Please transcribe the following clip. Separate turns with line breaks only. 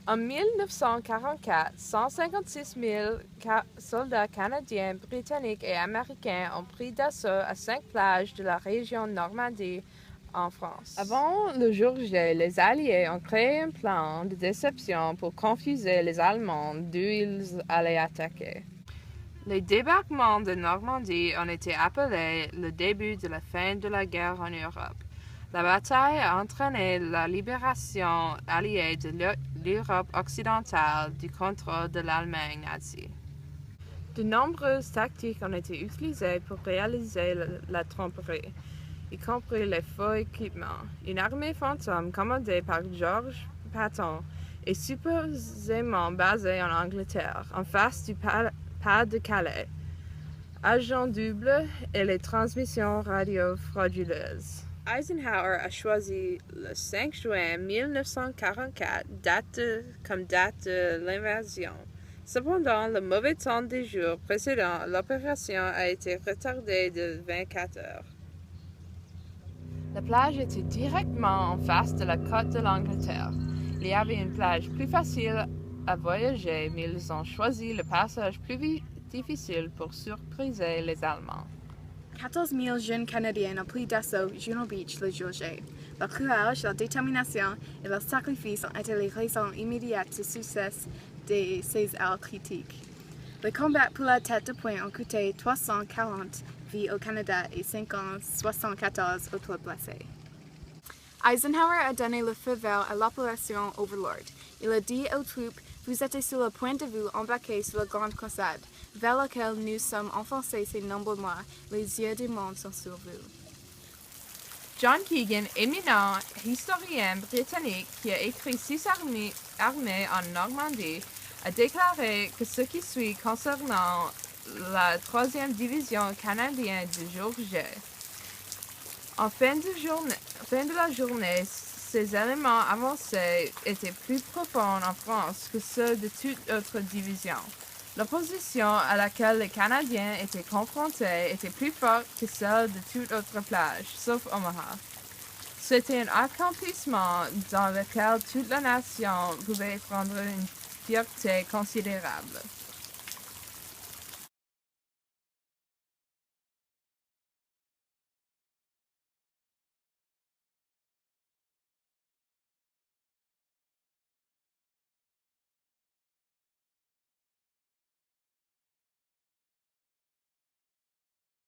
En 1944, 156 000 soldats canadiens, britanniques et américains ont pris d'assaut à 5 plages de la région Normandie en France. Avant le jour J, les Alliés ont créé un plan de déception pour confuser les Allemands d'où ils allaient attaquer. Les débarquements de Normandie ont été appelés le début de la fin de la guerre en Europe. La bataille a entraîné la libération alliée de l'Europe occidentale du contrôle de l'Allemagne nazie. De nombreuses tactiques ont été utilisées pour réaliser la tromperie, y compris les faux équipements. Une armée fantôme commandée par Georges Patton est supposément basée en Angleterre, en face du pas de Calais, agent double et les transmissions radio frauduleuses. Eisenhower a choisi le 5 juin 1944 comme date de l'invasion. Cependant, le mauvais temps des jours précédents, l'opération a été retardée de 24 heures. La plage était directement en face de la côte de l'Angleterre. Il y avait une plage plus facile à voyager, mais ils ont choisi le passage plus difficile pour surpriser les Allemands.
14 000 jeunes Canadiens ont pris d'assaut Juno Beach le jour J. Leur courage, leur détermination et leur sacrifice ont été les raisons immédiates du succès de ces ailes critiques. Les combats pour la tête de pointe ont coûté 340 vies au Canada et 574 autres blessés. Eisenhower a donné le feu vert à l'opération Overlord. Il a dit aux troupes: vous êtes sur le point de vous embarquer sur la grande croisade, vers laquelle nous sommes enfoncés ces nombreux mois. Les yeux du monde sont sur vous.
John Keegan, éminent historien britannique qui a écrit 6 armées en Normandie, a déclaré que ce qui suit concernant la 3e division canadienne du jour J. En fin de la journée, ces éléments avancés étaient plus profonds en France que ceux de toute autre division. L'opposition à laquelle les Canadiens étaient confrontés était plus forte que celle de toute autre plage, sauf Omaha. C'était un accomplissement dans lequel toute la nation pouvait prendre une fierté considérable.